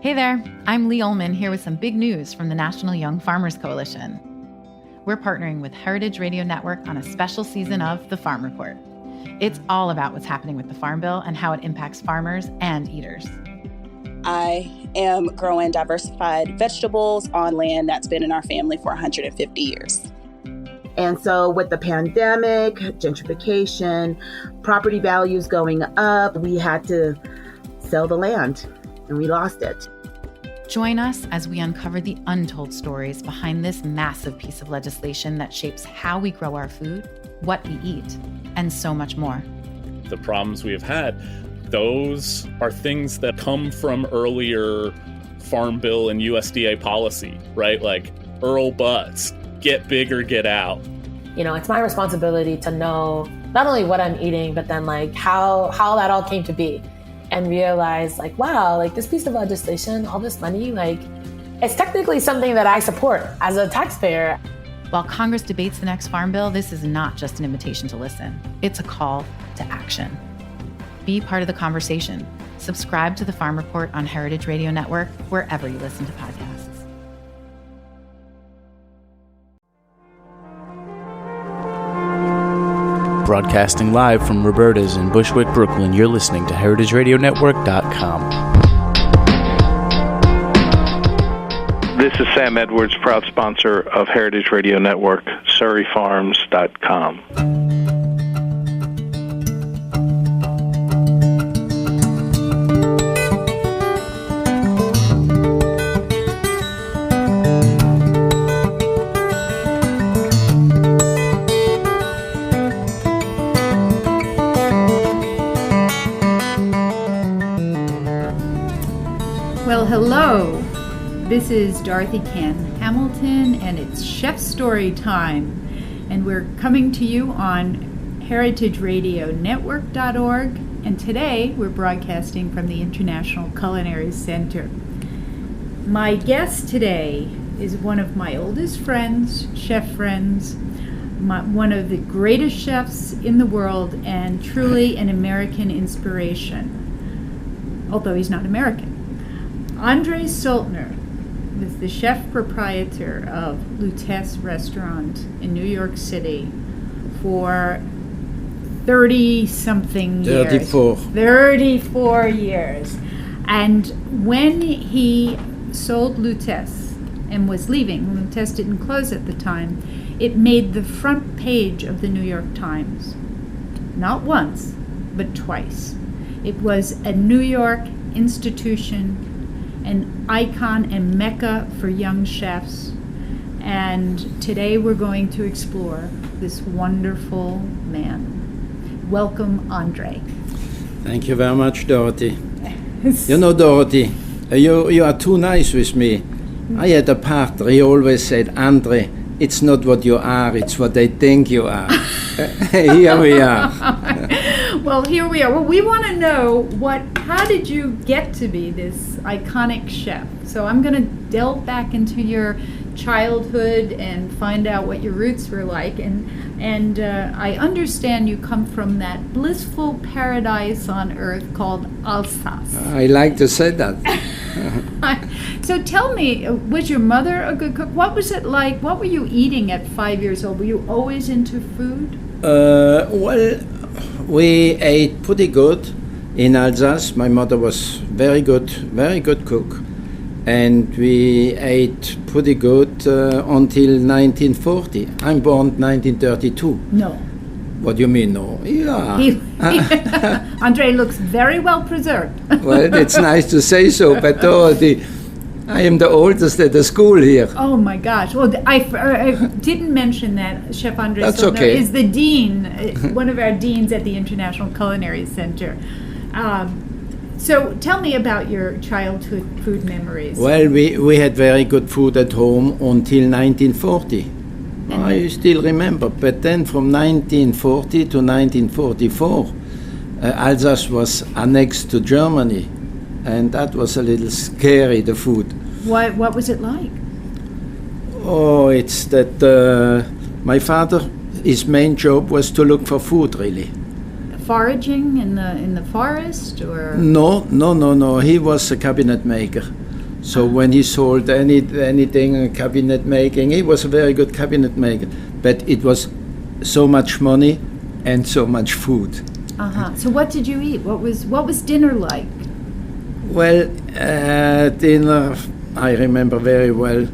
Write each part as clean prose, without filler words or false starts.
Hey there, I'm Lee Ullman here with some big news from the National Young Farmers Coalition. We're partnering with Heritage Radio Network on a special season of The Farm Report. It's all about what's happening with the Farm Bill and how it impacts farmers and eaters. I am growing diversified vegetables on land that's been in our family for 150 years. And so with the pandemic, gentrification, property values going up, we had to sell the land and we lost it. Join us as we uncover the untold stories behind this massive piece of legislation that shapes how we grow our food, what we eat, and so much more. The problems we have had, those are things that come from earlier Farm Bill and USDA policy, right? Like Earl Butz, get big or get out. You know, it's my responsibility to know not only what I'm eating, but then like how that all came to be. And realize like, wow, like this piece of legislation, all this money, like it's technically something that I support as a taxpayer. While Congress debates the next Farm Bill, this is not just an invitation to listen. It's a call to action. Be part of the conversation. Subscribe to the Farm Report on Heritage Radio Network, wherever you listen to podcasts. Broadcasting live from Roberta's in Bushwick, Brooklyn, you're listening to HeritageRadioNetwork.com. This is Sam Edwards, proud sponsor of Heritage Radio Network, SurreyFarms.com. Hello, this is Dorothy Cann Hamilton, and it's Chef Story time, and we're coming to you on heritageradionetwork.org, and today we're broadcasting from the International Culinary Center. My guest today is one of my oldest friends, chef friends, one of the greatest chefs in the world, and truly an American inspiration, although he's not American. Andre Soltner is the chef proprietor of Lutece Restaurant in New York City for 30-something years. 34 years. And when he sold Lutece and was leaving, Lutece didn't close at the time, it made the front page of the New York Times. Not once, but twice. It was a New York institution, an icon and mecca for young chefs. And today we're going to explore this wonderful man. Welcome, Andre. Thank you very much, Dorothy. You know, Dorothy, you are too nice with me. I had a partner, he always said, Andre, it's not what you are, it's what they think you are. Here we are. Well, here we are. Well, we want to know how did you get to be this iconic chef? So I'm going to delve back into your childhood and find out what your roots were like. And I understand you come from that blissful paradise on earth called Alsace. I like to say that. So tell me, was your mother a good cook? What was it like? What were you eating at 5 years old? Were you always into food? Well, we ate pretty good in Alsace. My mother was very good cook. And we ate pretty good until 1940. I'm born 1932. No. What do you mean, no? Yeah. Andre looks very well preserved. Well, it's nice to say so, but Dorothy, I am the oldest at the school here. Oh my gosh. Well, I didn't mention that Chef Andre Soltner is the dean, one of our deans at the International Culinary Center. So tell me about your childhood food memories. Well, we had very good food at home until 1940. I still remember, but then from 1940 to 1944, Alsace was annexed to Germany, and that was a little scary, the food. What was it like? Oh, it's that my father, his main job was to look for food, really. Foraging in the forest, or? No. He was a cabinet maker. So when he sold anything cabinet making, he was a very good cabinet maker. But it was so much money and so much food. So what did you eat? What was dinner like? Well, dinner, I remember very well.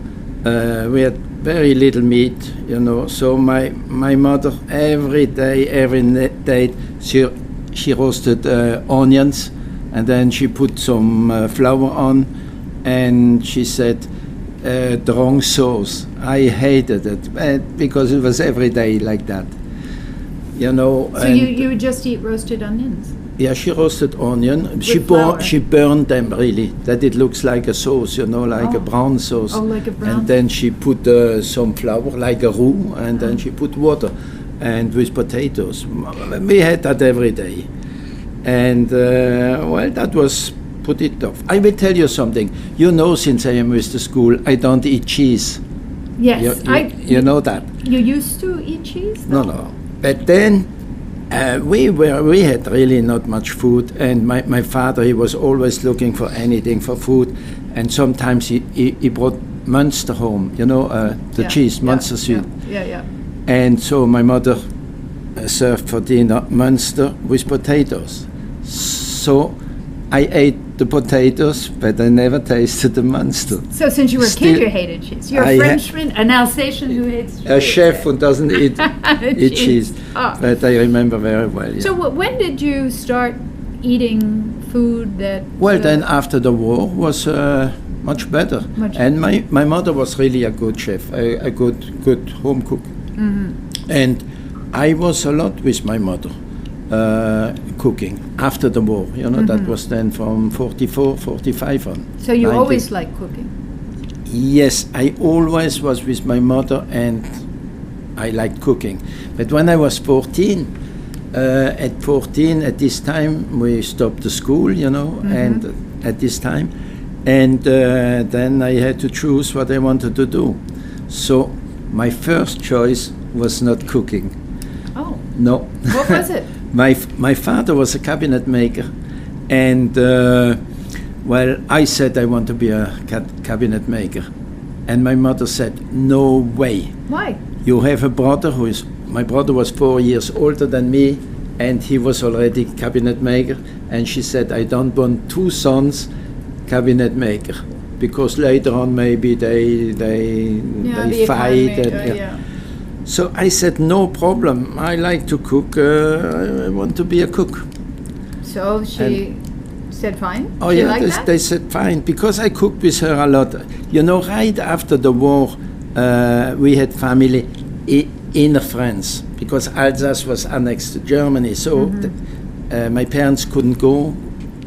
We had very little meat, you know. So my mother every day she roasted onions, and then she put some flour on, and she said the wrong sauce. I hated it because it was every day like that, you know. So you would just eat roasted onions? Yeah, she roasted onion. She burned them really, that it looks like a sauce, you know, like a brown sauce. Oh, like a brown. And then she put some flour, like a roux, and then she put water, and with potatoes. We had that every day, and well, that was put it off. I will tell you something. You know, since I am with the school, I don't eat cheese. Yes, you know that. You used to eat cheese? No. But then. We had really not much food, and my father, he was always looking for anything for food, and sometimes he brought Munster home, you know, the cheese, Munster sweet. Yeah. And so my mother served for dinner Munster with potatoes. So I ate the potatoes, but I never tasted the Munster. So since you were a kid, you hated cheese. You're a Frenchman, an Alsatian who hates cheese. A chef who doesn't eat cheese. Oh. But I remember very well. Yeah. So when did you start eating food that... Well, then after the war was much better. And my mother was really a good chef, a good home cook. Mm-hmm. And I was a lot with my mother. Cooking after the war, you know, that was then from 44, 45 on. So you always liked cooking? Yes, I always was with my mother and I liked cooking. But when I was 14, at this time we stopped the school, you know, and at this time, and then I had to choose what I wanted to do. So my first choice was not cooking. Oh. No. What was it? My father was a cabinet maker, and well, I said I want to be a cabinet maker, and my mother said, no way. Why? You have a brother my brother was 4 years older than me, and he was already cabinet maker, and she said, I don't want two sons cabinet maker, because later on maybe they fight. So I said, no problem, I like to cook, I want to be a cook. So she said fine? Oh yeah, they said fine, because I cooked with her a lot. You know, right after the war, we had family in France, because Alsace was annexed to Germany, so my parents couldn't go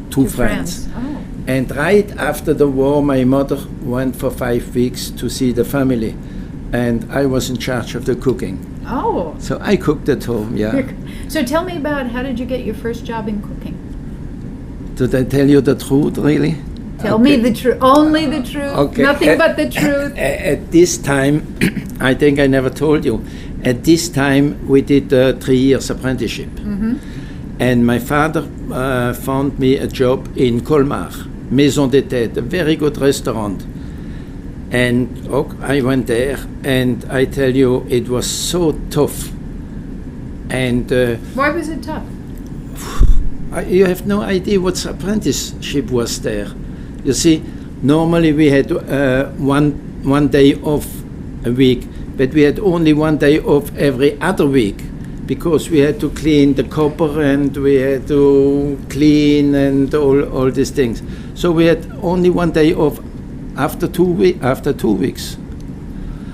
to France. Oh. And right after the war, my mother went for 5 weeks to see the family. And I was in charge of the cooking. Oh. So I cooked at home, yeah. So tell me about, how did you get your first job in cooking? Did I tell you the truth, really? Tell me the truth, only the truth, nothing but the truth. At this time, I think I never told you, at this time we did a 3 years apprenticeship. And my father found me a job in Colmar, Maison de Tête, a very good restaurant. And I went there, and I tell you, it was so tough. And why was it tough? You have no idea what apprenticeship was there. You see, normally we had one day off a week, but we had only 1 day off every other week, because we had to clean the copper and we had to clean and all these things. So we had only 1 day off. After 2 weeks.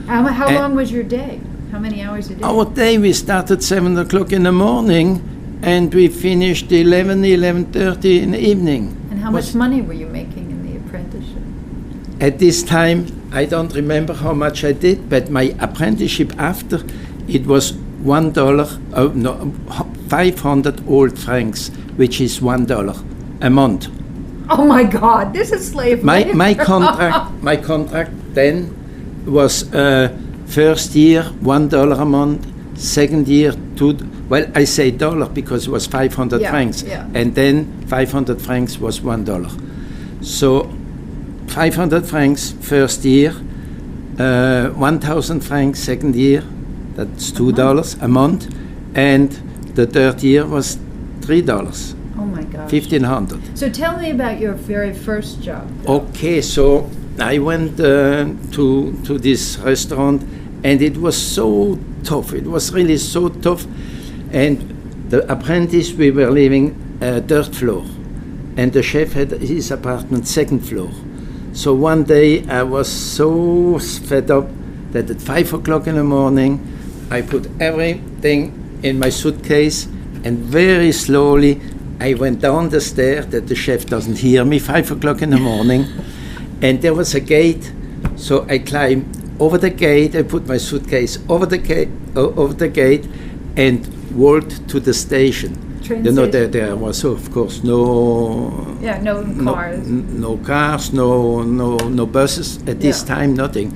How long was your day? How many hours a day? Our day, we started 7 o'clock in the morning and we finished 11:30 in the evening. And how much money were you making in the apprenticeship? At this time, I don't remember how much I did, but my apprenticeship after, it was $1, 500 old francs, which is $1 a month. Oh my God! This is slave labor. My contract then was first year $1 a month, second year well, I say dollar because it was 500 francs, and then 500 francs was $1. So 500 francs first year, 1,000 francs second year, that's $2 a month, and the third year was $3. Oh my gosh. 1,500. So tell me about your very first job. Okay, so I went to this restaurant, and it was so tough. It was really so tough. And the apprentice, we were living third floor, and the chef had his apartment second floor. So one day I was so fed up that at 5 o'clock in the morning, I put everything in my suitcase, and very slowly I went down the stairs that the chef doesn't hear me, 5 o'clock in the morning, and there was a gate, so I climbed over the gate, I put my suitcase over the gate, and walked to the station. Train you know, station. there was, of course, no cars. No cars, no buses. At this time, nothing.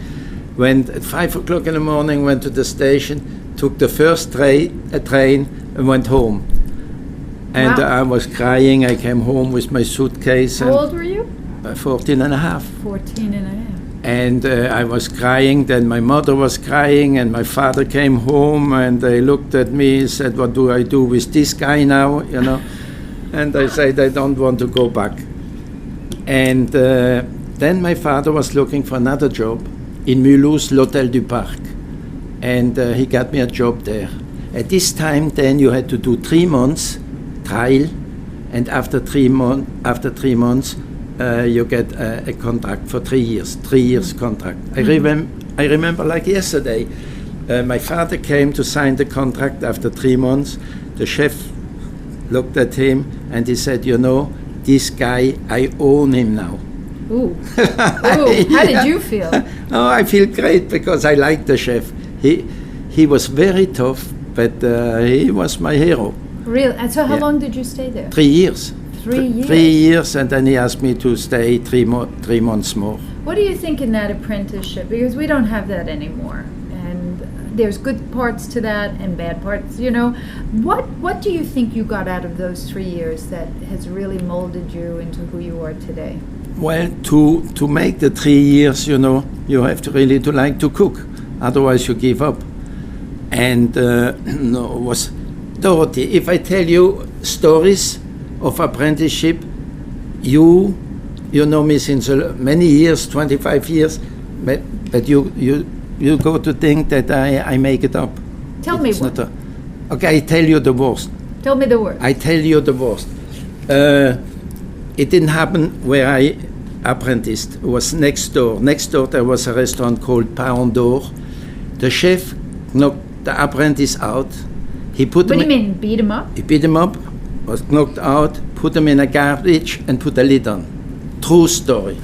Went at 5 o'clock in the morning, went to the station, took the first train, and went home. And Wow. I was crying. I came home with my suitcase. How old were you? 14 and a half. 14 and a half. And I was crying, then my mother was crying, and my father came home, and they looked at me and said, what do I do with this guy now, you know? And I said, I don't want to go back. And then my father was looking for another job in Mulhouse, l'Hôtel du Parc. And he got me a job there. At this time, then you had to do 3 months trial, and after 3 months, you get a contract for 3 years. 3 years contract. I remember like yesterday. My father came to sign the contract after 3 months. The chef looked at him and he said, you know, this guy, I own him now. Ooh. How did you feel? Oh, I feel great because I like the chef. He was very tough, but he was my hero. Really? And so how long did you stay there? 3 years. 3 years? 3 years, and then he asked me to stay 3 months more. What do you think in that apprenticeship? Because we don't have that anymore. And there's good parts to that and bad parts, you know. What do you think you got out of those 3 years that has really molded you into who you are today? Well, to make the 3 years, you know, you have to really like to cook. Otherwise you give up. And was Dorothy, if I tell you stories of apprenticeship, you know me since many years, 25 years, but you go to think that I make it up. Tell me one. Okay, I tell you the worst. Tell me the worst. I tell you the worst. It didn't happen where I apprenticed. It was next door. Next door there was a restaurant called Paon d'Or. The chef knocked the apprentice out. He put What do you mean, beat him up? He beat him up, was knocked out, put him in a garbage, and put a lid on. True story.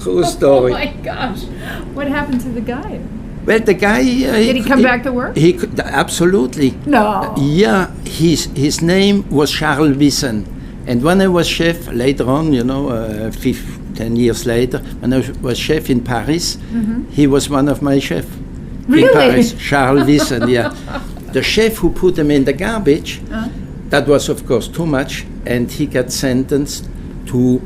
True story. Oh my gosh. What happened to the guy? Well, the guy... Did he come back to work? He could, absolutely. No. Yeah, his name was Charles Wissen. And when I was chef, later on, you know, 10 years later, when I was chef in Paris, he was one of my chefs. Really? In Paris, Charles Wissen, yeah. The chef who put him in the garbage, that was of course too much, and he got sentenced to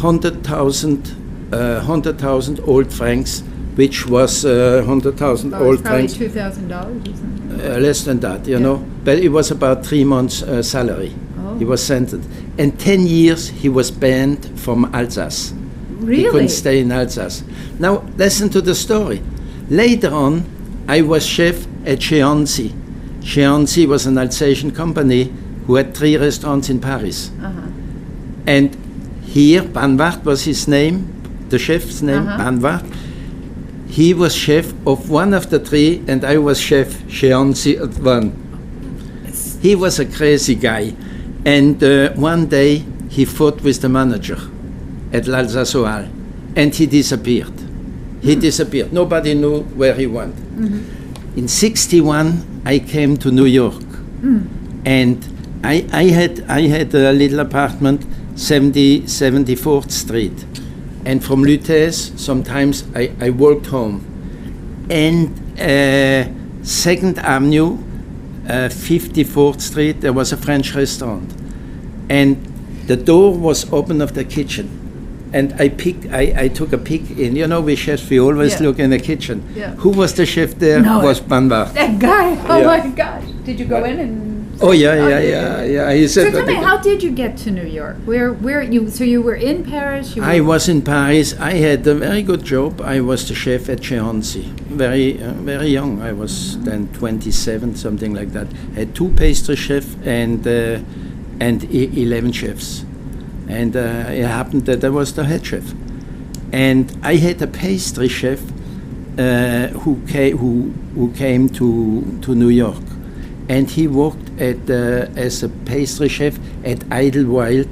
100,000 old francs, which was 100,000 old francs. Probably $2,000 or something. Less than that, you know. But it was about 3 months' salary. Oh. He was sentenced. And 10 years he was banned from Alsace. Really? He couldn't stay in Alsace. Now, listen to the story. Later on, I was chef at Cheancy. Cheancy was an Alsatian company who had 3 restaurants in Paris. And here, Banwart was his name, the chef's name, Banwart. He was chef of one of the 3, and I was chef Cheancy at one. He was a crazy guy. And one day, he fought with the manager at l'Alsace Oral, and he disappeared. He disappeared. Nobody knew where he went. In '61, I came to New York, and I had a little apartment, 74th Street, and from Lutèce, sometimes I walked home, and 2nd Avenue, 54th Street, there was a French restaurant, and the door was open of the kitchen, And I took a peek in. You know, we chefs, we always look in the kitchen. Yeah. Who was the chef there? No, was Banbach. That guy. Oh Yeah. my gosh! Did you go in and? Oh yeah. He said. So tell me, how did you get to New York? Where you? So you were in Paris. I was in Paris. I had a very good job. I was the chef at Cheancy. Very young. I was then 27, something like that. Had 2 pastry chefs and 11 chefs. And it happened that I was the head chef. And I had a pastry chef who came to New York. And he worked as a pastry chef at Idlewild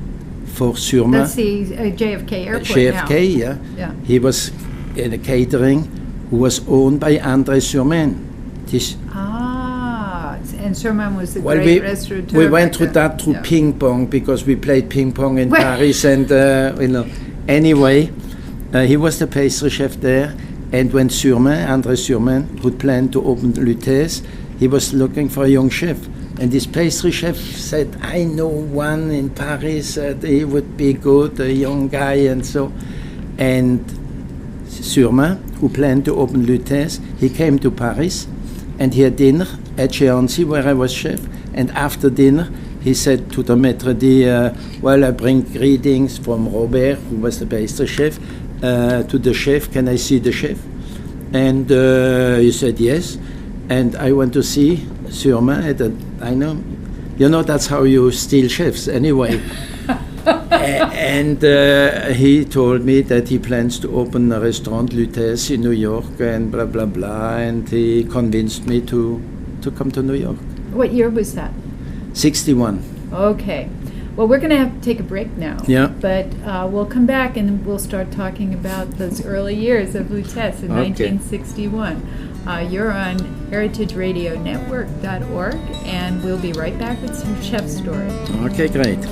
for Surma. That's the JFK airport JFK, now. yeah. He was in a catering who was owned by André Surman. And Surman was the great restaurateur. We went through that through ping pong because we played ping pong in Paris, and Anyway, he was the pastry chef there, and when André Surman, who planned to open Lutèce, he was looking for a young chef. And this pastry chef said, I know one in Paris, he would be good, a young guy, and so. And Surman, who planned to open Lutèce, he came to Paris, and he had dinner at Cheancy, where I was chef. And after dinner, he said to the maître d', well, I bring greetings from Robert, who was the pastry chef, to the chef. Can I see the chef? And he said yes. And I went to see Surma. I know, that's how you steal chefs anyway. And he told me that he plans to open a restaurant, Lutèce, in New York, and blah, blah, blah. And he convinced me to come to New York. What year was that? 61. Okay. Well, we're going to have to take a break now. Yeah. But we'll come back and we'll start talking about those early years of Lutèce in 1961. You're on heritageradionetwork.org, and we'll be right back with some chef story. Okay, great.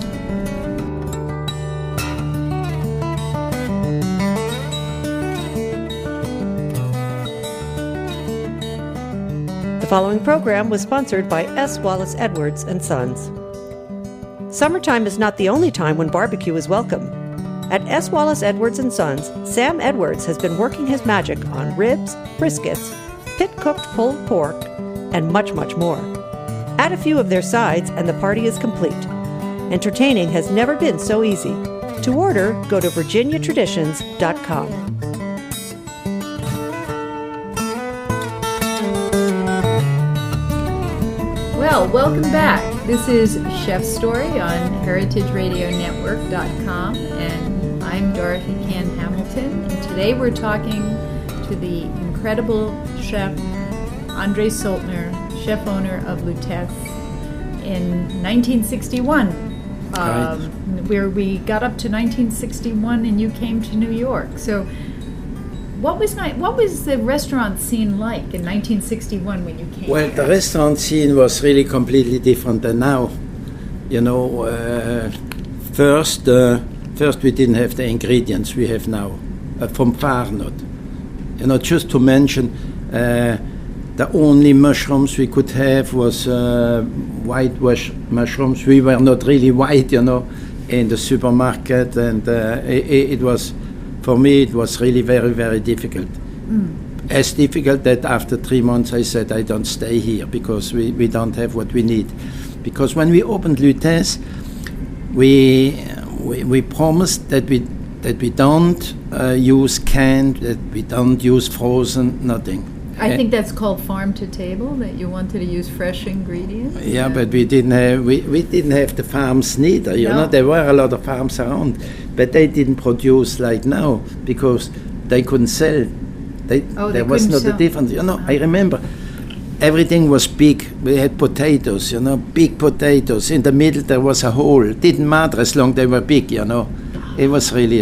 The following program was sponsored by S. Wallace Edwards and Sons. Summertime is not the only time when barbecue is welcome. At S. Wallace Edwards and Sons, Sam Edwards has been working his magic on ribs, briskets, pit-cooked pulled pork, and much, much more. Add a few of their sides and the party is complete. Entertaining has never been so easy. To order, go to virginiatraditions.com. Well, welcome back. This is Chef Story on heritageradionetwork.com, and I'm Dorothy Cann Hamilton. And today we're talking to the incredible chef Andre Soltner, chef owner of Lutèce, in 1961. Where we got up to 1961, and you came to New York. So, what was the restaurant scene like in 1961 when you came? Well, here? the restaurant scene was really completely different than now. First we didn't have the ingredients we have now, from far not. Just to mention, the only mushrooms we could have was whitewash mushrooms. We were not really white, in the supermarket, and it was. For me, it was really very, very difficult. As difficult that after 3 months I said I don't stay here because we don't have what we need. Because when we opened Lutèce, we promised that we don't use canned, that we don't use frozen, nothing. I think that's called farm to table, that you wanted to use fresh ingredients. Yeah, but we didn't have the farms neither. There were a lot of farms around, but they didn't produce like now because they couldn't sell. There was not a difference. I remember everything was big. We had potatoes, big potatoes. In the middle there was a hole. It didn't matter as long as they were big, It was really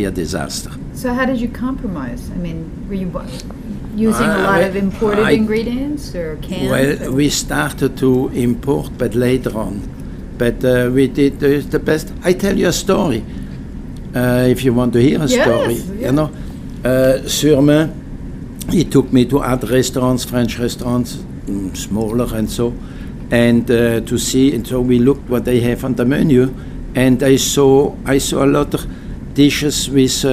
a disaster. So how did you compromise? I mean, were you using a lot of imported ingredients or cans? Well, we started to import, but later on. But we did the best. I tell you a story, if you want to hear a story. Yeah. Surma, he took me to other restaurants, French restaurants, smaller and so, and to see. And so we looked what they have on the menu, and I saw a lot of dishes with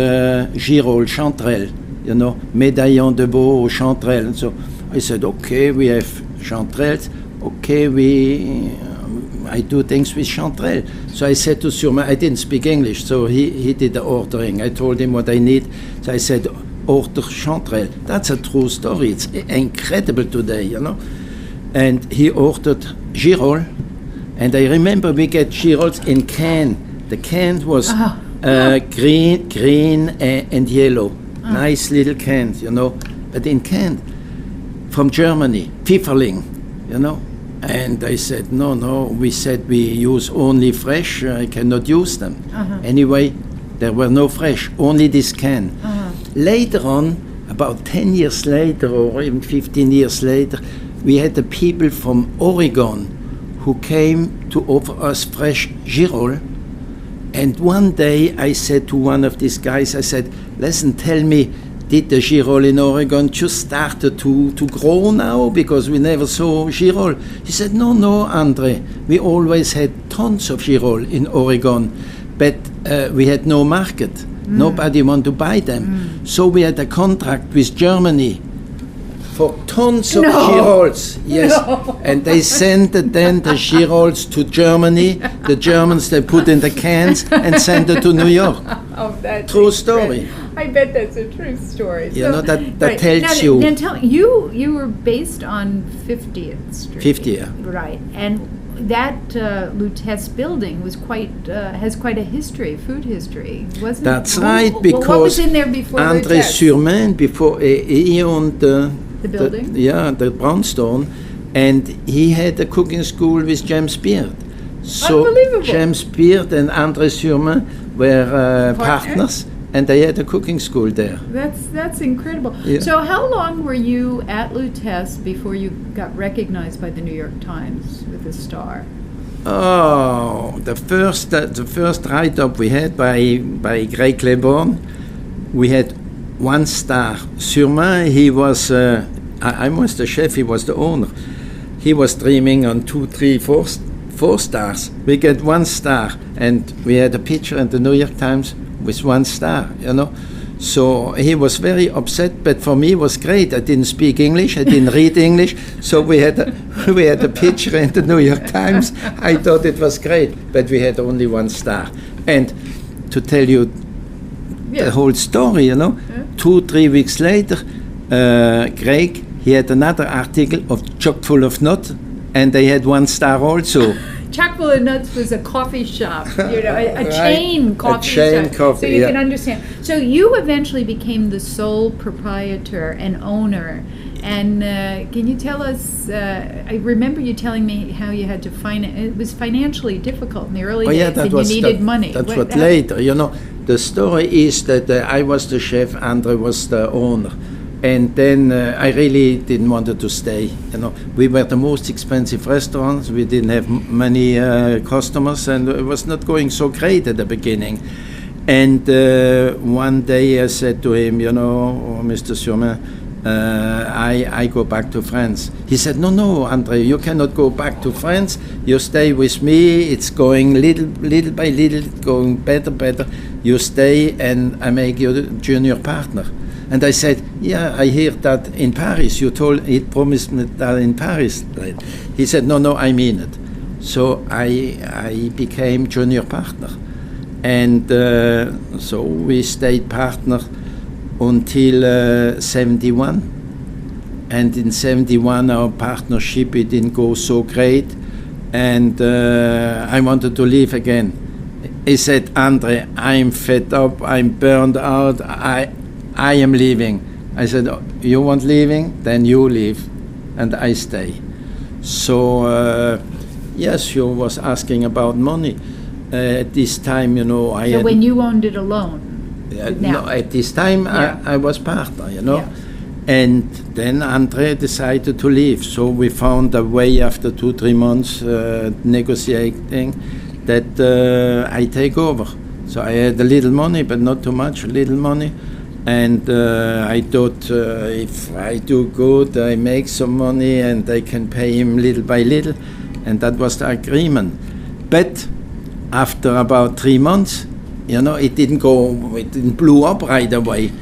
girole, chanterelle, you know, médaillon de veau or chanterelle. And so I said, okay, we have chanterelles. Okay, I do things with chanterelle. So I said to Surma, I didn't speak English, so he did the ordering. I told him what I need. So I said, order chanterelle. That's a true story. It's incredible today, you know. And he ordered girole. And I remember we get giroles in can. The can was green and yellow. Nice little cans, you know. But in can, from Germany, Pfifferling, you know. And I said, no, we said we use only fresh, I cannot use them. Anyway, there were no fresh, only this can. Later on, about 10 years later or even 15 years later, we had the people from Oregon who came to offer us fresh girole. And one day I said to one of these guys, I said, listen, tell me, did the girole in Oregon just started to grow now because we never saw girole? He said, no, Andre, we always had tons of girole in Oregon, but we had no market. Nobody wanted to buy them. So we had a contract with Germany for tons of giroles. Yes. No. And they sent then the giroles to Germany. The Germans, they put in the cans and sent it to New York. Oh, that's true story. I bet that's a true story. You know, that tells you. Now tell you were based on 50th Street. 50th. Right. And that Lutece building was has quite a history, food history, wasn't it? That's right, because what was in there before André Surmain, before he owned the building? The brownstone, and he had a cooking school with James Beard. So Unbelievable. James Beard and André Surmain were partners, and they had a cooking school there. That's incredible. Yeah. So how long were you at Lutece before you got recognized by the New York Times with a star? Oh, the first write-up we had by Greg Claiborne, we had 1 star. Surmain, he was, I was the chef, he was the owner. He was dreaming on 2, 3, 4 stars. We get 1 star, and we had a picture in the New York Times with 1 star, you know. So he was very upset, but for me it was great. I didn't speak English, I didn't read English, so we had a picture in the New York Times. I thought it was great, but we had only 1 star. And to tell you the whole story, you know, 2-3 weeks later, Greg, he had another article of Chock full of nuts, and they had 1 star also. Chock full of nuts was a coffee shop, you know, a chain coffee shop. Coffee, so you can understand. So you eventually became the sole proprietor and owner. And can you tell us, I remember you telling me how you had to it was financially difficult in the early days, and you needed money. That's what later, you know. The story is that I was the chef, Andre was the owner. And then I really didn't want to stay. You know, we were the most expensive restaurants. We didn't have many customers, and it was not going so great at the beginning. And one day I said to him, you know, Mr. Surmain, I go back to France. He said, no, Andre, you cannot go back to France. You stay with me. It's going little by little, going better. You stay, and I make you the junior partner. And I said, yeah, I hear that in Paris. He promised me that in Paris. He said, no, I mean it. So I became junior partner. And so we stayed partner until 71. And in 71, our partnership, it didn't go so great. And I wanted to leave again. He said, Andre, I'm fed up, I'm burned out, I am leaving. I said, you want leaving? Then you leave, and I stay. So, yes, you was asking about money. At this time, you know, So when you owned it alone? No, at this time, I was partner, you know. Yeah. And then Andre decided to leave. So we found a way after 2-3 months negotiating that I take over. So I had a little money, but not too much, a little money. And I thought if I do good, I make some money and I can pay him little by little. And that was the agreement. But after about 3 months, You know, it didn't blow up right away.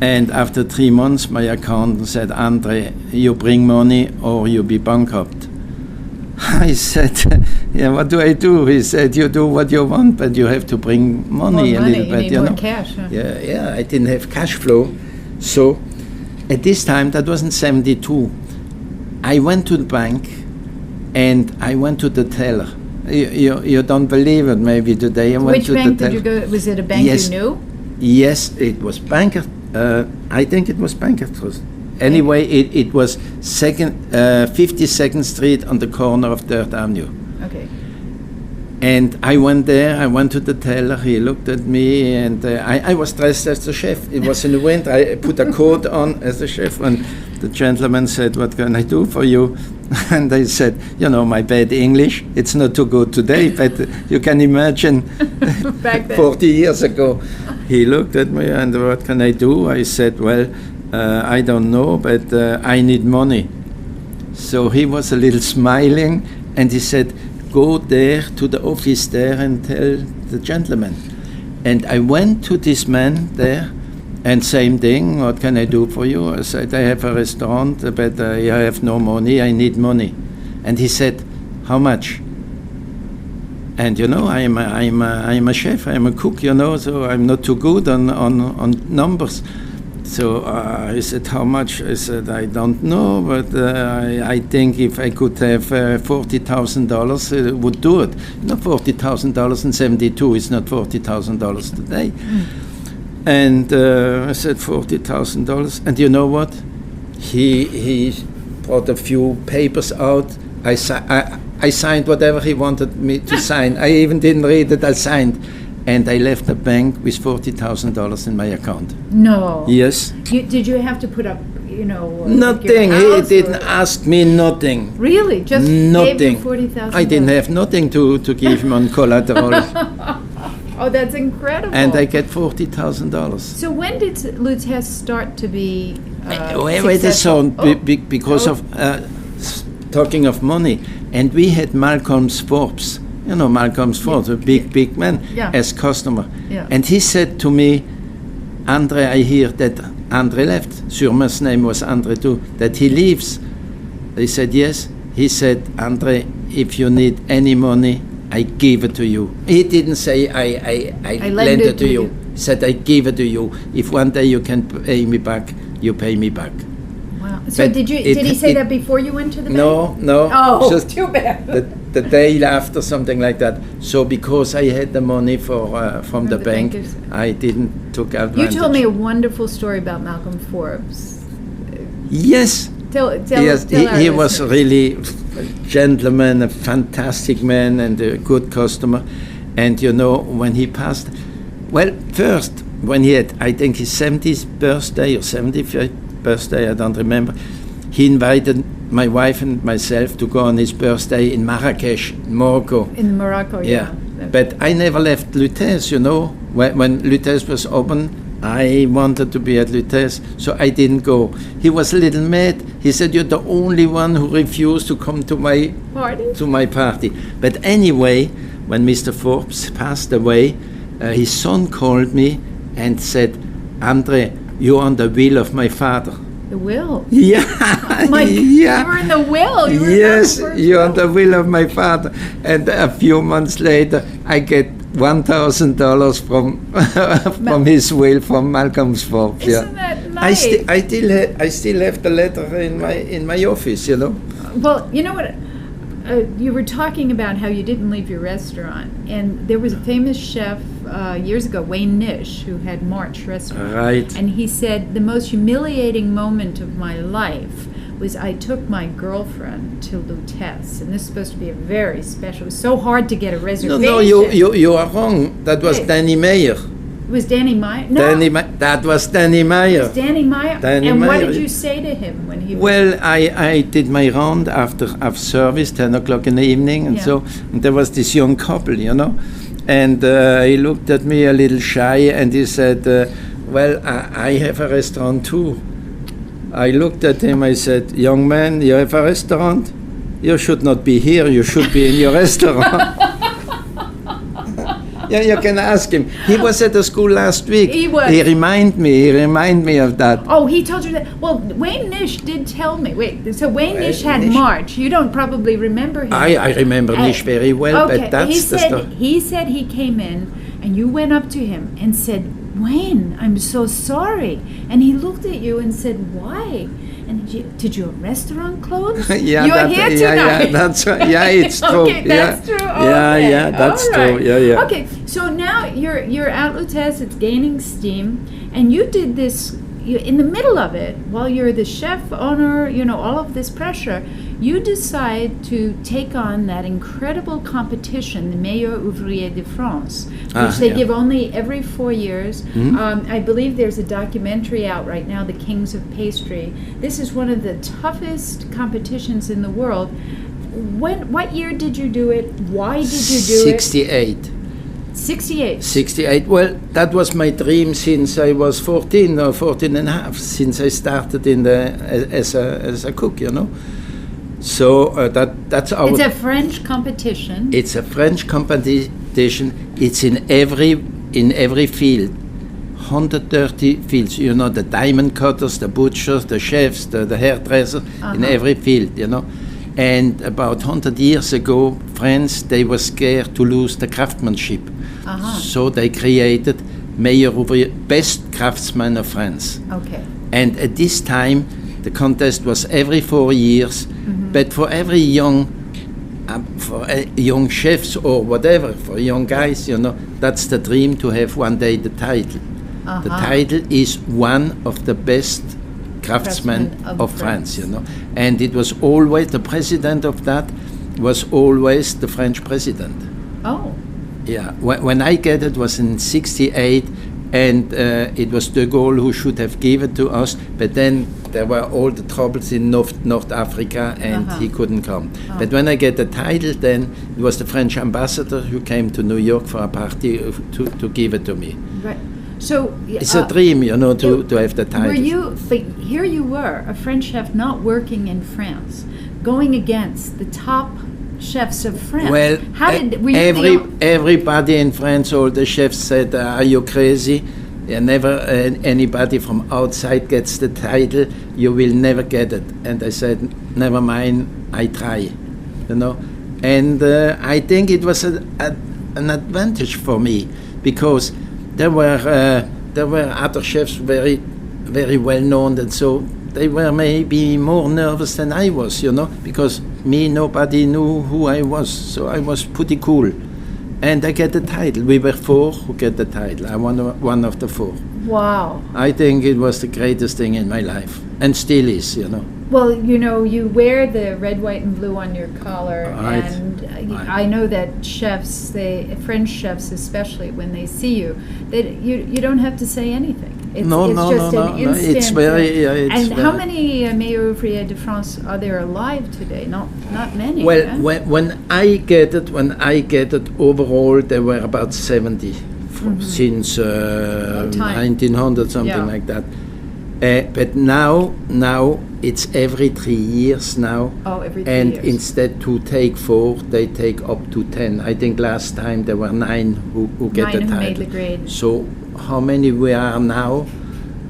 And after 3 months, my accountant said, Andre, you bring money or you be bankrupt. I said, yeah, what do I do? He said, you do what you want, but you have to bring money a little bit. You need more cash. Huh? Yeah, I didn't have cash flow. So at this time, that was in 72, I went to the bank and I went to the teller. You don't believe it maybe today. Which bank did you go? Was it a bank you knew? Yes, it was Banker. I think it was Banker Trust. Anyway, it was 52nd Street on the corner of 3rd Avenue. Okay. And I went there, I went to the teller, he looked at me, and I was dressed as the chef. It was in the winter, I put a coat on as the chef, and the gentleman said, what can I do for you? And I said, you know, my bad English, it's not too good today, but you can imagine back then. 40 years ago. He looked at me, and what can I do? I said, well, I don't know, but I need money. So he was a little smiling, and he said, go there to the office there and tell the gentleman. And I went to this man there, and same thing, what can I do for you? I said, I have a restaurant, but I have no money, I need money. And he said, how much? And you know, I'm a chef, I'm a cook, you know, so I'm not too good on numbers. So I said, how much? I said, I don't know, but I think if I could have $40,000, it would do it. You know, $40,000 in 72 is not $40,000 today. And I said, $40,000. And you know what? He brought a few papers out. I signed whatever he wanted me to sign. I even didn't read it, I signed. And I left the bank with $40,000 in my account. No. Yes. Did you have to put up, you know... Nothing. He didn't ask me nothing. Really? Just nothing. Gave him $40,000? I didn't have nothing to give him on collateral. Oh, that's incredible. And I get $40,000. So when did Lutèce start to be successful? Because of talking of money. And we had Malcolm Forbes. You know, Malcolm Forbes, a big man, as customer. Yeah. And he said to me, Andre, I hear that Andre left. Surma's name was Andre too, that he leaves. I said, yes. He said, Andre, if you need any money, I give it to you. He didn't say, I lend it to you. He said, I give it to you. If one day you can pay me back, you pay me back. Wow. So but did he say that before you went to the bank? No. Oh, just too bad. The day after, something like that. So because I had the money from the bank, bankers. I didn't took advantage. You told me a wonderful story about Malcolm Forbes. Yes. Tell he was really a gentleman, a fantastic man, and a good customer. And you know, when he passed, well, first when he had, I think his 70th birthday or 75th birthday, I don't remember. He invited my wife and myself to go on his birthday in Marrakesh, Morocco. In Morocco, yeah. But I never left Lutèce, you know. When Lutèce was open, I wanted to be at Lutèce, so I didn't go. He was a little mad. He said, you're the only one who refused to come to my party. But anyway, when Mr. Forbes passed away, his son called me and said, Andre, you're on the will of my father. The will? Yeah. You were in the will. Yes, you're on the will of my father. And a few months later, I get $1,000 from his will, from Malcolm Forbes. Isn't that nice? I still have the letter in my office, you know. Well, you know what? You were talking about how you didn't leave your restaurant, and there was a famous chef years ago, Wayne Nish, who had March Restaurant. Right. And he said, the most humiliating moment of my life was I took my girlfriend to Lutèce, and this is supposed to be a very special. It was so hard to get a reservation. No, you are wrong. That was Danny Meyer. It was Danny Meyer? No. That was Danny Meyer. It was Danny Meyer. And what did you say to him when he was... Well, I did my round after service, 10 o'clock in the evening, and so and there was this young couple, you know, and he looked at me a little shy, and he said, well, I have a restaurant too. I looked at him, I said, young man, you have a restaurant? You should not be here, you should be in your restaurant. Yeah, you can ask him. He was at the school last week. He was. He reminded me of that. Oh, he told you that. Well, Wayne Nish did tell me. Wait, so Wayne Nish had Nish. March. You don't probably remember him. I remember Nish very well, okay. but that's the story. He said he came in and you went up to him and said, Wayne, I'm so sorry. And he looked at you and said, why? And did you arrest the wrong clothes? Yeah, You're here tonight. Yeah, that's right. Yeah, it's true. Okay, that's true. Yeah, that's true. Yeah. Okay, so now you're at Lutèce, it's gaining steam, and you did this in the middle of it, while you're the chef, owner, all of this pressure, you decide to take on that incredible competition, the Meilleur Ouvrier de France, which they give only every 4 years. Mm-hmm. I believe there's a documentary out right now, The Kings of Pastry. This is one of the toughest competitions in the world. What year did you do it? Why did you do 68. 68. Well, that was my dream since I was 14 or 14 and a half, since I started as a cook, So that's our... It's a French competition. It's a French competition. It's in every field. 130 fields, the diamond cutters, the butchers, the chefs, the hairdressers, in every field, And about 100 years ago, France, they were scared to lose the craftsmanship. So they created Meilleur Ouvrier, best craftsman of France. Okay. And at this time, the contest was every 4 years, but for every young chefs or whatever, for young guys, that's the dream, to have one day the title. The title is one of the best craftsmen of France, And it was always, the president of that was always the French president. Oh. Yeah, when I get it was in 68, and it was de Gaulle who should have given it to us, but then there were all the troubles in North Africa, and he couldn't come. But when I get the title, then it was the French ambassador who came to New York for a party to give it to me. Right. So it's a dream, to have the title. Here you were, a French chef not working in France, going against the top chefs of France. Well, everybody in France, all the chefs said, "Are you crazy? Never anybody from outside gets the title. You will never get it." And I said, "Never mind, I try." And I think it was an advantage for me, because there were other chefs very, very well known, and so they were maybe more nervous than I was, because nobody knew who I was, so I was pretty cool. And I get the title. We were 4 who get the title. I won one of the 4. Wow. I think it was the greatest thing in my life, and still is, Well, you wear the red, white, and blue on your collar, right. And I know that chefs, French chefs especially, when they see you, that you don't have to say anything. It's just an instant. It's very. And how many Meilleur Ouvrier de France are there alive today? Not many. Well, when I get it, overall there were about 70 since 1900, something like that. But now it's every 3 years now. Oh, every 3 and years. Instead to take 4, they take up to 10. I think last time there were 9 who get the title. 9 who made the grade. So how many we are now?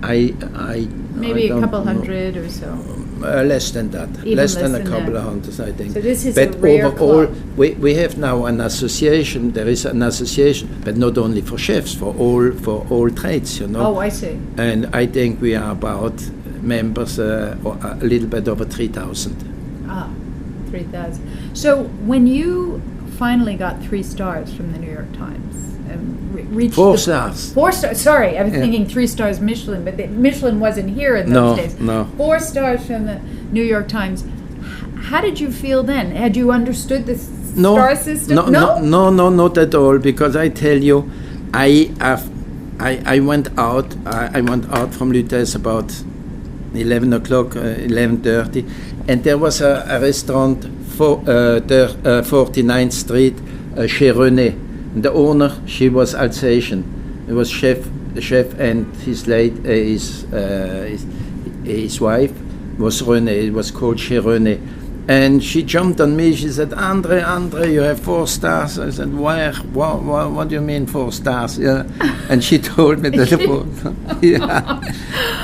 Maybe a couple hundred or so. Less than that. Even less than a that. couple of hundreds, I think. So this is but a rare overall, club. we have now an association. There is an association, but not only for chefs, for all trades, Oh, I see. And I think we are about members a little bit over 3,000. 3,000. So when you finally got 3 stars from the New York Times, reached 4 stars. 4 stars. Sorry, I was thinking 3 stars Michelin, but Michelin wasn't here in those days. No. 4 stars from the New York Times. How did you feel then? Had you understood the star system? No, not at all. Because I tell you, I went out. I went out from Lutèce about 11 o'clock, 11:30, and there was a restaurant, 49th Street, chez René. The owner, she was Alsatian. It was chef and his wife was René. It was called chez René. And she jumped on me. She said, Andre, you have 4 stars. I said, where? What do you mean 4 stars? Yeah. And she told me that.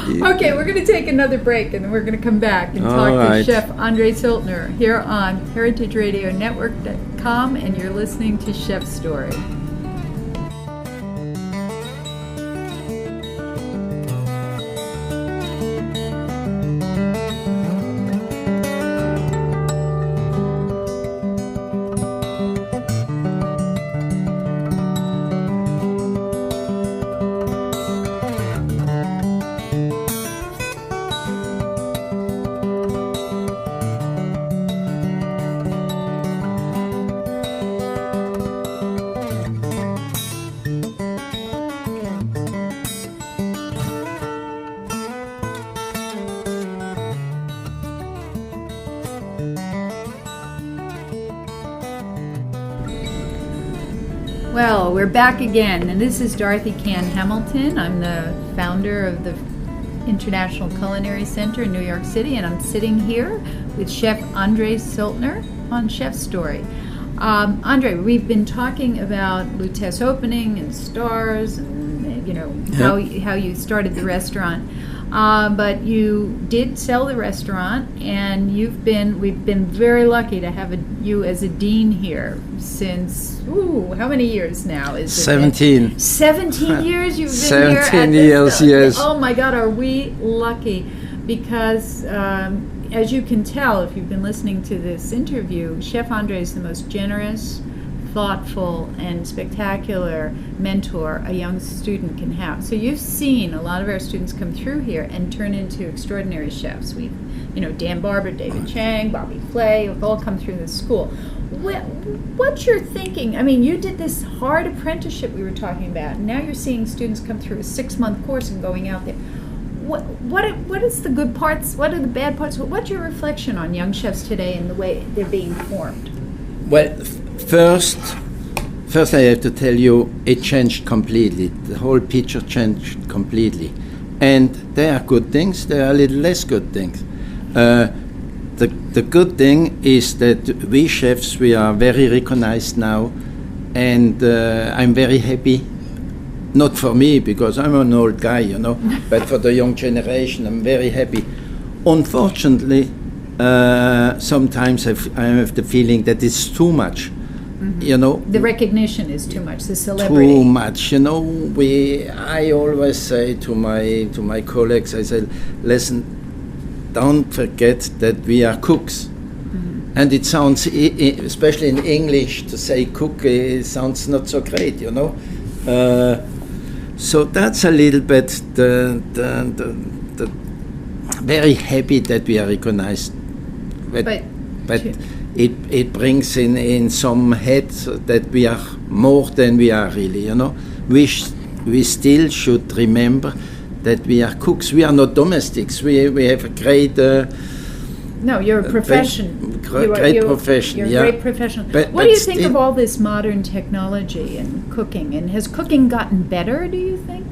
Okay, we're going to take another break, and then we're going to come back and talk to Chef Andre Soltner here on HeritageRadioNetwork.com, and you're listening to Chef Story. Well, we're back again, and this is Dorothy Cann Hamilton. I'm the founder of the International Culinary Center in New York City, and I'm sitting here with Chef Andre Soltner on Chef Story. Andre, we've been talking about Lutece opening and stars, and how you started the restaurant. But you did sell the restaurant, and we've been very lucky to have you as a dean here since, how many years now? Is it 17. 17 years you've been 17 here? 17 years, yes. Oh my God, are we lucky? Because as you can tell, if you've been listening to this interview, Chef Andre is the most generous, thoughtful, and spectacular mentor a young student can have. So you've seen a lot of our students come through here and turn into extraordinary chefs. We've, Dan Barber, David Chang, Bobby Flay, have all come through this school. What's your thinking? I mean, you did this hard apprenticeship we were talking about, and now you're seeing students come through a 6-month course and going out there. What is the good parts? What are the bad parts? What's your reflection on young chefs today and the way they're being formed? Well, First, I have to tell you, it changed completely. The whole picture changed completely. And there are good things, there are a little less good things. The good thing is that we chefs, we are very recognized now, and I'm very happy. Not for me, because I'm an old guy, but for the young generation, I'm very happy. Unfortunately, sometimes I have the feeling that it's too much. Mm-hmm. The recognition is too much, the celebrity. Too much, I always say to my colleagues, I say, listen, don't forget that we are cooks. Mm-hmm. And it sounds, especially in English, to say cook, it sounds not so great, so that's a little bit the very happy that we are recognized. But it brings in some heads that we are more than we are really, We still should remember that we are cooks. We are not domestics. We have a great... no, you're a profession. Great profession, You're a great professional. What do you think of all this modern technology and cooking? And has cooking gotten better, do you think?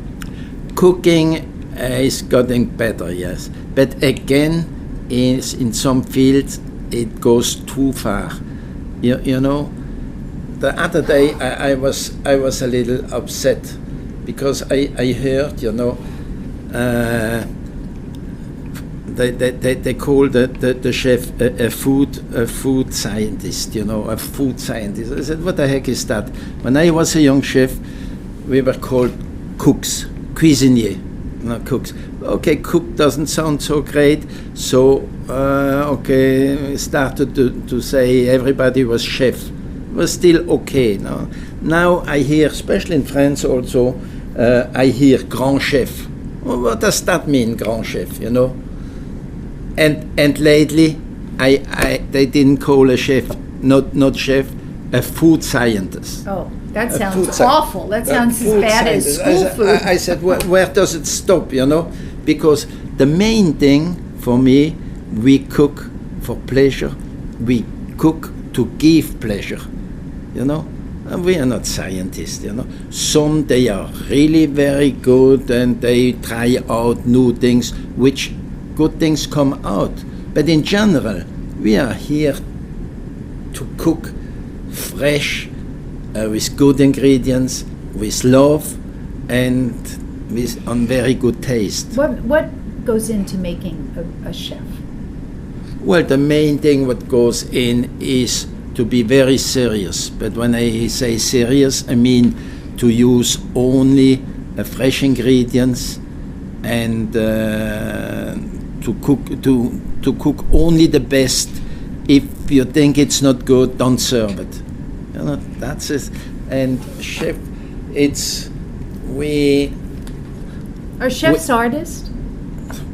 Cooking is getting better, yes. But again, in some fields, it goes too far. The other day I was a little upset because I heard, they call the chef a food scientist, a food scientist. I said, what the heck is that? When I was a young chef, we were called cooks, cuisinier, not cooks. Okay, cook doesn't sound so great, so started to say everybody was chef. It was still okay. Now I hear, especially in France also, I hear grand chef. Well, what does that mean, grand chef? And lately, they didn't call a chef, not chef, a food scientist. Oh, that sounds awful. That sounds as bad as school food. I said, where does it stop? Because the main thing for me, we cook for pleasure. We cook to give pleasure. And we are not scientists. Some they are really very good and they try out new things, which good things come out. But in general, We are here to cook fresh, with good ingredients, with love, and with on very good taste. What goes into making a chef? Well, the main thing what goes in is to be very serious. But when I say serious, I mean to use only fresh ingredients and to cook only the best. If you think it's not good, don't serve it. You know, that's it. And chef, Are chefs artists?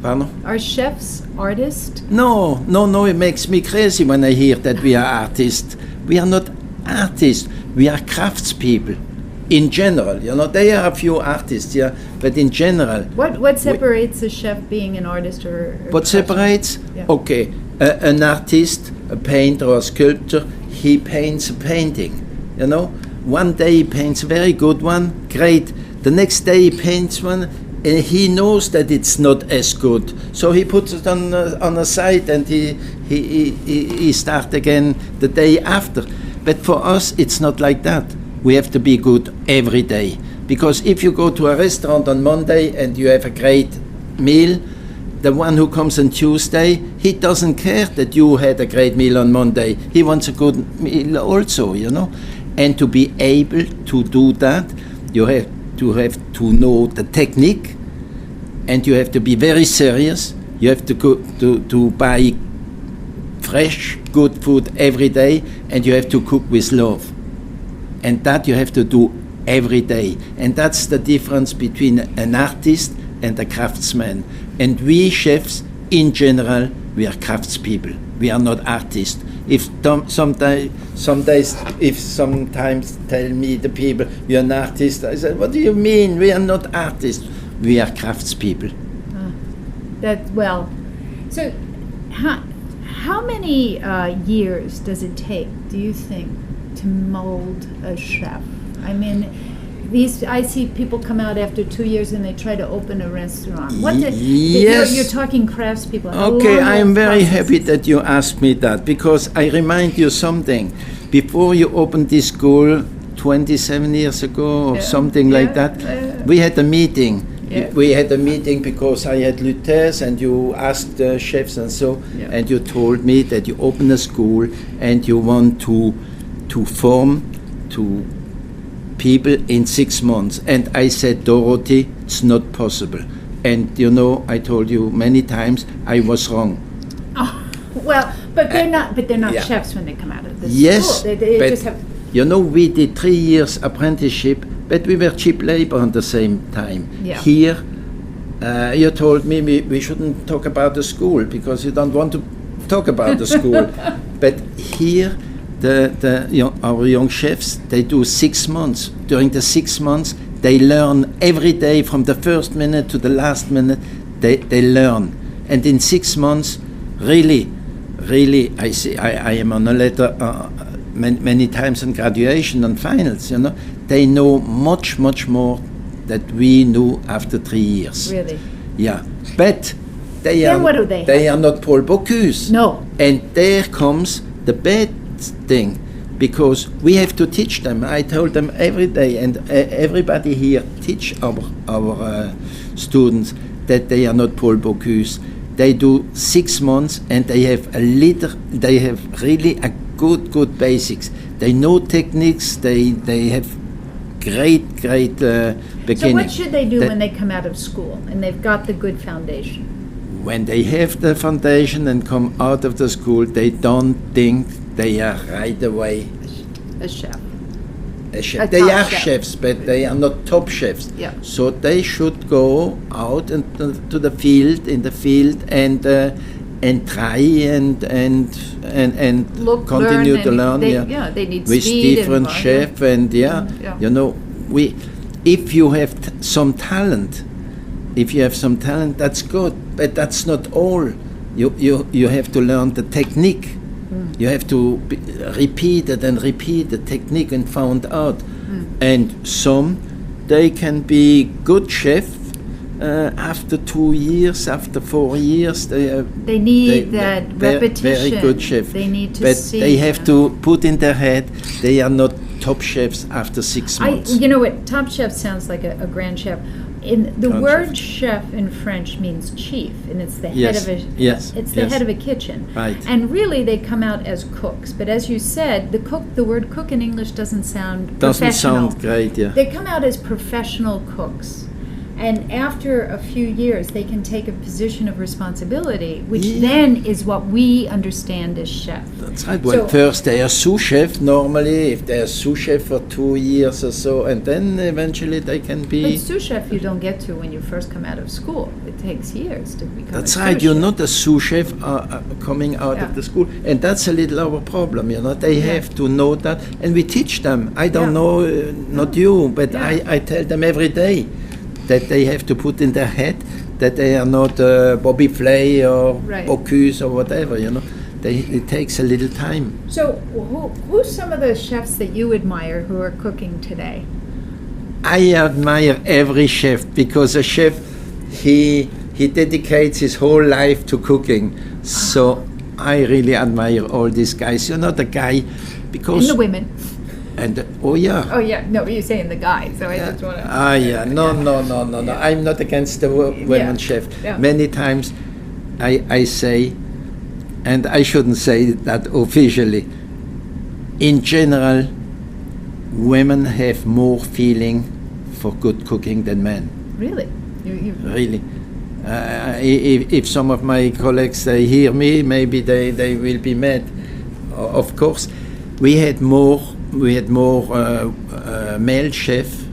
Pardon? Are chefs artists? No, it makes me crazy when I hear that we are artists. We are not artists, we are craftspeople. In general, you know, there are a few artists, yeah, but in general. What separates a chef being an artist or what separates? Yeah. Okay, an artist, a painter or a sculptor, he paints a painting, you know. One day he paints a very good one, great. The next day he paints one, and he knows that it's not as good, so he puts it on a side and he starts again the day after. But for us, it's not like that. We have to be good every day, because if you go to a restaurant on Monday and you have a great meal, the one who comes on Tuesday, he doesn't care that you had a great meal on Monday. He wants a good meal also, you know. And to be able to do that, you have to know the technique, and you have to be very serious. You have to go to buy fresh, good food every day, and you have to cook with love. And that you have to do every day. And that's the difference between an artist and a craftsman. And we chefs, in general, we are craftspeople. We are not artists. If sometimes tell me the people, you're an artist, I said, what do you mean? We are not artists. We are craftspeople. So how many years does it take, do you think, to mold a chef? I mean, I see people come out after 2 years and they try to open a restaurant. Yes. You're talking craftspeople. Okay, I am very happy that you asked me that, because I remind you something. Before you opened this school 27 years ago or something like that, we had a meeting. Yeah. We had a meeting because I had lutteurs, and you asked the chefs and so, and you told me that you open a school and you want to form to people in 6 months. And I said, Dorothy, it's not possible. And you know, I told you many times I was wrong. Oh, well, but they're not chefs when they come out of the school. Yes, They just have. You know, we did 3 years apprenticeship, but we were cheap labor at the same time. Yeah. Here, you told me we shouldn't talk about the school because you don't want to talk about the school. But here, our young chefs, they do 6 months. During the 6 months, they learn every day from the first minute to the last minute. They learn, and in 6 months, really, I am on a letter many times on graduation and finals. You know, they know much more that we knew after 3 years. Really? Yeah, but they are not Paul Bocuse. No. And there comes the bad thing, because we have to teach them. I told them every day, and everybody here teach our students that they are not Paul Bocuse. They do 6 months, and they have really a good basics. They know techniques. They have great beginning. So what should they do when they come out of school and they've got the good foundation? When they have the foundation and come out of the school, they don't think they are right away a chef. They are chefs, but they are not top chefs. Yeah. So they should go out into the field, and try and continue to learn. They need with speed different chefs you know, if you have some talent, that's good, but that's not all. You have to learn the technique. You have to repeat the technique and find out. And some, they can be good chef, after 2 years, after 4 years, they need that repetition. Very good chef. They need to but see. They have to put in their head they are not top chefs after 6 months. You know what? Top chef sounds like a grand chef. In the Grand word chef. chef in French means chief, and it's the head Yes, of a yes, it's the yes. head of a kitchen. Right. And really, they come out as cooks. But as you said, the word cook in English doesn't sound Doesn't professional. sound great, yeah. They come out as professional cooks. And after a few years, they can take a position of responsibility, which then is what we understand as chef. That's right. Well, first they are sous chef normally, if they are sous chef for 2 years or so, and then eventually they can be... But sous chef you don't get to when you first come out of school. It takes years to become That's a right, sous you're chef. not a sous chef coming out Yeah. of the school. And that's a little our problem, you know. They have to know that. And we teach them. I don't know, not you, but I tell them every day that they have to put in their head that they are not Bobby Flay or Bocuse or whatever, you know. It takes a little time. So who's some of the chefs that you admire who are cooking today? I admire every chef because a chef, he dedicates his whole life to cooking. So I really admire all these guys. You're not a guy because... And the women. And oh yeah. Oh yeah, no, you're saying the guy, so I just want to... Ah yeah, no. I'm not against the women chef. Yeah. Many times I say, and I shouldn't say that officially, in general, women have more feeling for good cooking than men. Really? Really. If some of my colleagues they hear me, maybe they will be mad. Of course, we had more male chef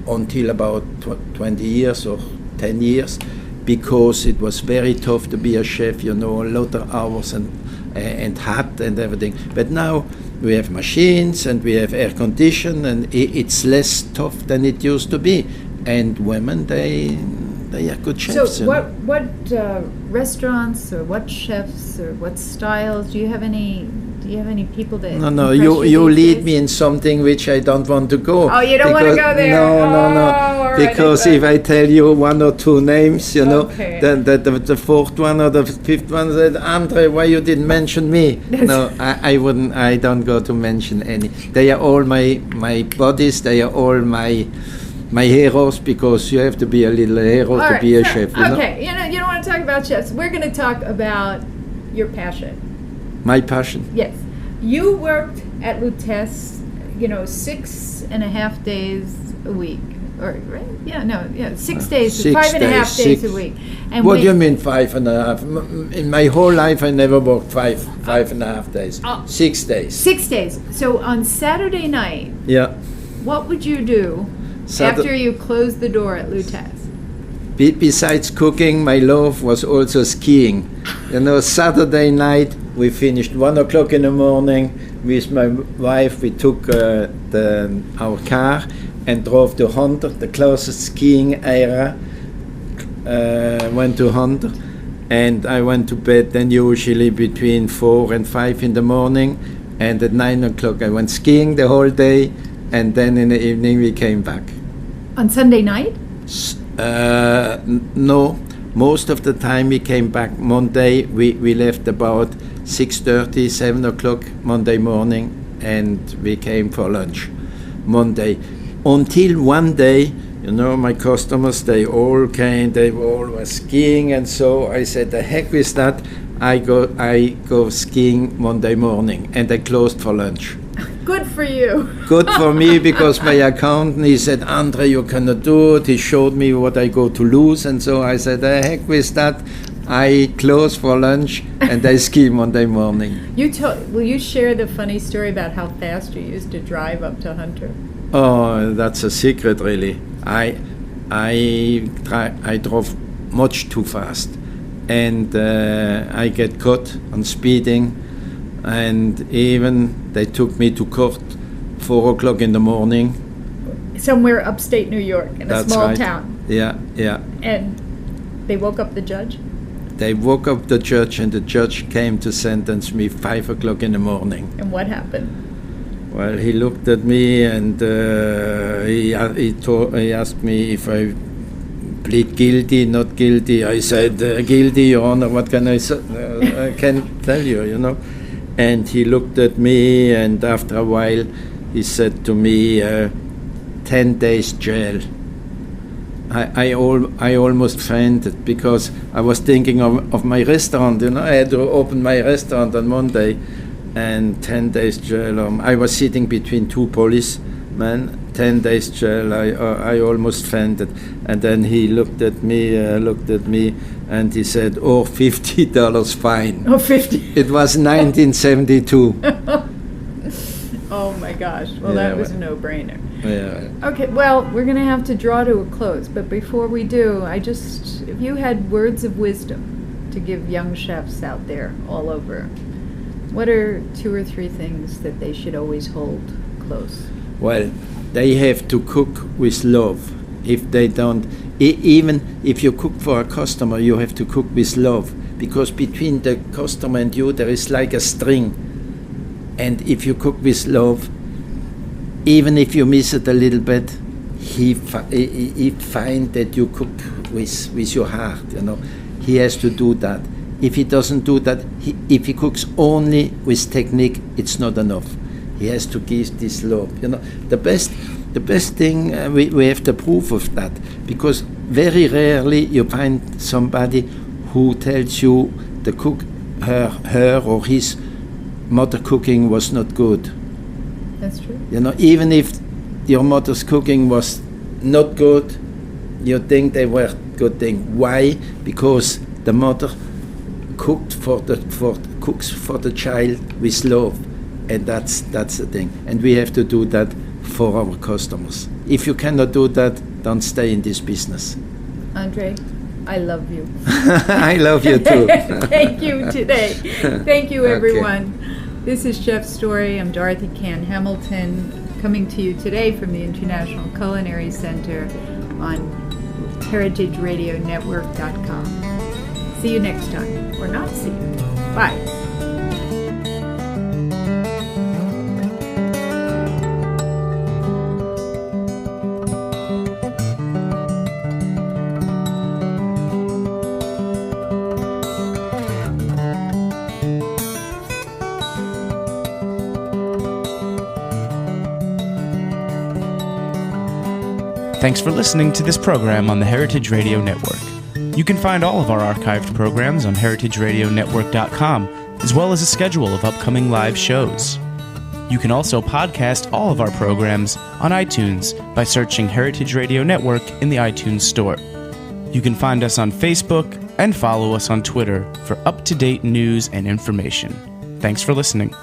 until about 20 years or 10 years, because it was very tough to be a chef, you know, a lot of hours and hot and everything. But now we have machines and we have air condition, and it's less tough than it used to be. And women, they are good chefs. So what restaurants or what chefs or what styles, do you have any people that... No, you lead me in something which I don't want to go. Oh, you don't want to go there? No. All right, because if I tell you one or two names, you know, Okay. then the fourth one or the fifth one said, Andre, why you didn't mention me? No, I wouldn't. I don't go to mention any. They are all my buddies. They are all my heroes, because you have to be a little hero to be a chef. You know? Okay, you don't want to talk about chefs. We're going to talk about your passion. My passion. Yes. You worked at Lutece, 6.5 days a week. Or, right? 6 days, 5.5 days a week. And what do you mean 5.5? In my whole life, I never worked 5.5 days. 6 days. 6 days. So on Saturday night, what would you do after you closed the door at Lutece? Besides cooking, my love was also skiing. Saturday night, we finished 1 o'clock in the morning with my wife. We took our car and drove to Hunter, the closest skiing area. Went to Hunter, and I went to bed then usually between 4 and 5 in the morning, and at 9 o'clock I went skiing the whole day, and then in the evening we came back. On Sunday night? No, most of the time we came back Monday. We left about 6:30, 7 o'clock Monday morning, and we came for lunch Monday. Until one day, my customers, they all came, they all were skiing, and so I said, the heck with that, I go skiing Monday morning, and I closed for lunch. Good for you. Good for me, because my accountant, he said, Andre, you cannot do it. He showed me what I go to lose, and so I said, the heck with that. I close for lunch and I ski Monday morning. Will you share the funny story about how fast you used to drive up to Hunter? Oh, that's a secret, really. I drove much too fast, and I get caught on speeding, and even they took me to court 4 o'clock in the morning. Somewhere upstate New York, in a small town. Yeah. And they woke up the judge? They woke up the judge, and the judge came to sentence me 5 o'clock in the morning. And what happened? Well, he looked at me, and he asked me if I plead guilty, not guilty. I said, guilty, Your Honor, what can I can tell you, you know? And he looked at me, and after a while, he said to me, 10 days jail. I almost fainted because I was thinking of my restaurant, you know. I had to open my restaurant on Monday, and 10 days jail. I was sitting between two policemen. 10 days jail. I almost fainted, and then he looked at me, and he said, "Oh, $50 fine." Oh, 50. It was 1972. Oh my gosh! Well, Yeah, that was a no-brainer. Yeah. Okay, well, we're going to have to draw to a close, but before we do, if you had words of wisdom to give young chefs out there all over, what are 2 or 3 things that they should always hold close? Well, they have to cook with love. If they don't, even if you cook for a customer, you have to cook with love, because between the customer and you, there is like a string. And if you cook with love, even if you miss it a little bit, he find that you cook with your heart, you know. He has to do that. If he doesn't do that, if he cooks only with technique, it's not enough. He has to give this love, you know. The best thing, we have the proof of that, because very rarely you find somebody who tells you the cook, her or his mother cooking was not good. That's true. You know, even if your mother's cooking was not good, you think they were good thing. Why? Because the mother cooks for the child with love, and that's the thing. And we have to do that for our customers. If you cannot do that, don't stay in this business. Andre, I love you. I love you too. Thank you today. Thank you, everyone. Okay. This is Chef Story. I'm Dorothy Cann Hamilton, coming to you today from the International Culinary Center on heritageradionetwork.com. See you next time, or not see you. Bye. Thanks for listening to this program on the Heritage Radio Network. You can find all of our archived programs on heritageradionetwork.com, as well as a schedule of upcoming live shows. You can also podcast all of our programs on iTunes by searching Heritage Radio Network in the iTunes Store. You can find us on Facebook and follow us on Twitter for up-to-date news and information. Thanks for listening.